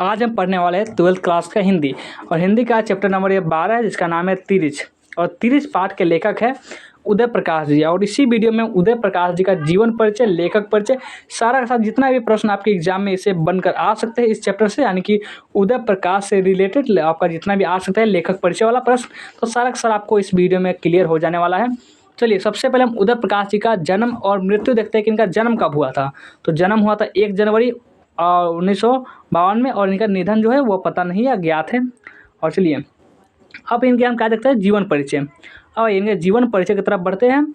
आज हम पढ़ने वाले हैं 12th क्लास का हिंदी और हिंदी का चैप्टर नंबर ये 12 है जिसका नाम है तिरिच। और तिरिच पाठ के लेखक है उदय प्रकाश जी। और इसी वीडियो में उदय प्रकाश जी का जीवन परिचय, लेखक परिचय, सारा का सारा जितना भी प्रश्न आपके एग्जाम में इसे बनकर आ सकते हैं इस चैप्टर से, यानी कि उदय प्रकाश से रिलेटेड आपका जितना भी आ सकता है लेखक परिचय वाला प्रश्न, तो सारा का सारा आपको इस वीडियो में क्लियर हो जाने वाला है। चलिए सबसे पहले हम उदय प्रकाश जी का जन्म और मृत्यु देखते हैं कि इनका जन्म कब हुआ था। तो जन्म हुआ था 1 जनवरी 1952 में और इनका निधन जो है वो पता नहीं है, ज्ञात है। और चलिए अब इनके हम क्या देखते हैं, जीवन परिचय। अब इनके जीवन परिचय की तरफ बढ़ते हैं।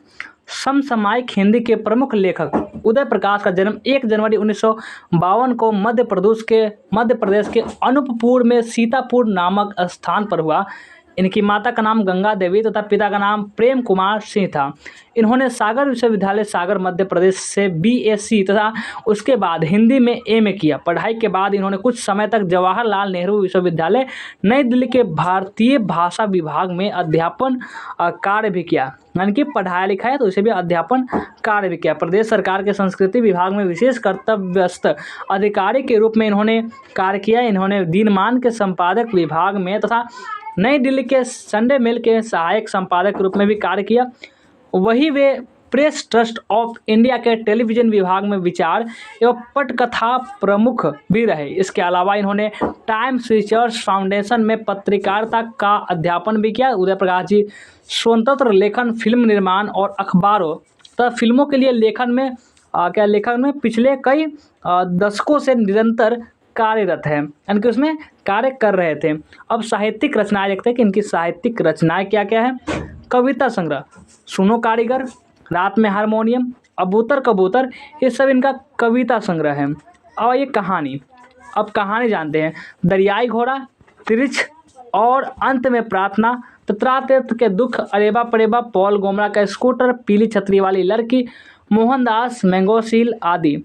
समसामयिक हिंदी के प्रमुख लेखक उदय प्रकाश का जन्म 1 जनवरी 1952 को मध्य प्रदेश के अनूपपुर में सीतापुर नामक स्थान पर हुआ। इनकी माता का नाम गंगा देवी तथा पिता का नाम प्रेम कुमार सिंह था। इन्होंने सागर विश्वविद्यालय सागर मध्य प्रदेश से BSc तथा उसके बाद हिंदी में MA किया। पढ़ाई के बाद इन्होंने कुछ समय तक जवाहरलाल नेहरू विश्वविद्यालय नई दिल्ली के भारतीय भाषा विभाग में अध्यापन कार्य भी किया, यानी कि पढ़ाया लिखा है तो इसे भी अध्यापन कार्य भी किया। प्रदेश सरकार के संस्कृति विभाग में विशेष कर्तव्यस्थ अधिकारी के रूप में इन्होंने कार्य किया। इन्होंने दिनमान के संपादक विभाग में तथा नई दिल्ली के संडे मेल के सहायक संपादक के रूप में भी कार्य किया। वही वे प्रेस ट्रस्ट ऑफ इंडिया के टेलीविजन विभाग में विचार एवं पटकथा प्रमुख भी रहे। इसके अलावा इन्होंने टाइम्स रिसर्च फाउंडेशन में पत्रकारिता का अध्यापन भी किया। उदय प्रकाश जी स्वतंत्र लेखन, फिल्म निर्माण और अखबारों तथा फिल्मों के लिए लेखन में पिछले कई दशकों से निरंतर कार्यरत है, यानी कि उसमें कार्य कर रहे थे। अब साहित्यिक रचनाएं देखते हैं कि इनकी साहित्यिक रचनाएं क्या क्या है। कविता संग्रह सुनो कारीगर, रात में हारमोनियम, अबूतर कबूतर, ये सब इनका कविता संग्रह है। और ये कहानी, अब कहानी जानते हैं। दरियाई घोड़ा, तिरिच और अंत में प्रार्थना, तत्रातीर्थ के दुख, अरेबा परेबा, पॉल गोमरा का स्कूटर, पीली छतरी वाली लड़की, मोहनदास मैंगोसील आदि।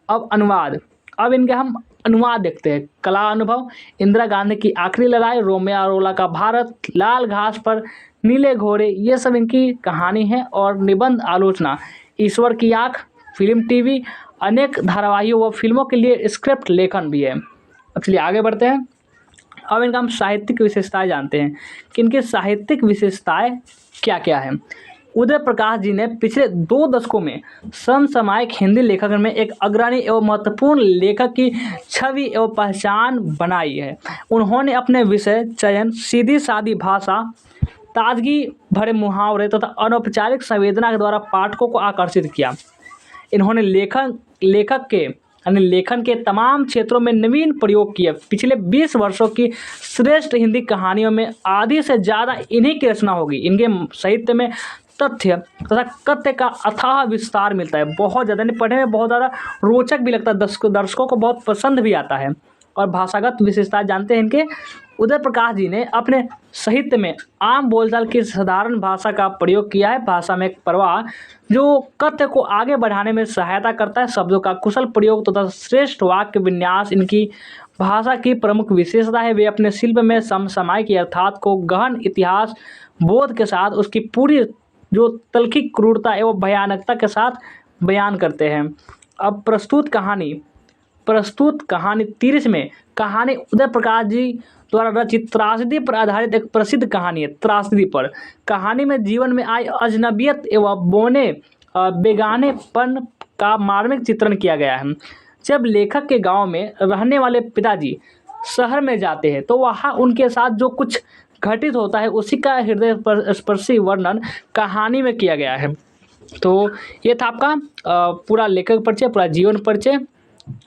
अब अनुवाद, अब इनके हम अनुवाद देखते हैं। कला अनुभव, इंदिरा गांधी की आखिरी लड़ाई, रोमियो अरोला का भारत, लाल घास पर नीले घोड़े, ये सब इनकी कहानी है। और निबंध आलोचना, ईश्वर की आँख, फिल्म टीवी, अनेक धारावाहिकों व फिल्मों के लिए स्क्रिप्ट लेखन भी है। अब चलिए आगे बढ़ते हैं। अब इनका हम साहित्यिक विशेषताएं जानते हैं कि इनकी साहित्यिक विशेषताएं क्या क्या है। उदय प्रकाश जी ने पिछले 2 दशकों में समसामयिक हिंदी लेखन में एक अग्रणी एवं महत्वपूर्ण लेखक की छवि एवं पहचान बनाई है। उन्होंने अपने विषय चयन, सीधी सादी भाषा, ताजगी भरे मुहावरे तथा अनौपचारिक संवेदना के द्वारा पाठकों को आकर्षित किया। इन्होंने लेखन के तमाम क्षेत्रों में नवीन प्रयोग किए। पिछले 20 वर्षों की श्रेष्ठ हिंदी कहानियों में आधी से ज़्यादा इन्हीं की रचना होगी। इनके साहित्य में तथ्य तथा कथ्य का अथाह विस्तार मिलता है, बहुत ज़्यादा, पढ़ने में बहुत ज़्यादा रोचक भी लगता है, दर्शकों को बहुत पसंद भी आता है। और भाषागत विशेषता जानते हैं इनके। उदय प्रकाश जी ने अपने साहित्य में आम बोलचाल की साधारण भाषा का प्रयोग किया है। भाषा में एक प्रवाह जो कथ्य को आगे बढ़ाने में सहायता करता है। शब्दों का कुशल प्रयोग तथा श्रेष्ठ वाक्य विन्यास इनकी भाषा की प्रमुख विशेषता है। वे अपने शिल्प में समसामयिक अर्थात को गहन इतिहास बोध के साथ उसकी पूरी जो तल्खी क्रूरता एवं भयानकता के साथ बयान करते हैं। अब प्रस्तुत कहानी तिरिच में कहानी उदय प्रकाश जी द्वारा रचित त्रासदी पर आधारित एक प्रसिद्ध कहानी है। त्रासदी पर कहानी में जीवन में आई अजनबियत एवं बेगानेपन का मार्मिक चित्रण किया गया है। जब लेखक के गांव में रहने वाले पिताजी शहर में जाते हैं तो वहाँ उनके साथ जो कुछ घटित होता है उसी का हृदय स्पर्शी वर्णन कहानी में किया गया है। तो ये था आपका पूरा लेखक परिचय, पूरा जीवन परिचय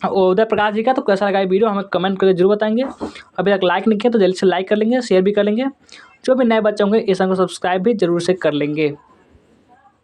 उदय प्रकाश जी का। तो कैसा लगा ये वीडियो हमें कमेंट करके जरूर बताएंगे। अभी तक लाइक नहीं किया तो जल्दी से लाइक कर लेंगे, शेयर भी कर लेंगे। जो भी नए बच्चे होंगे इस चैनल को सब्सक्राइब भी जरूर से कर लेंगे।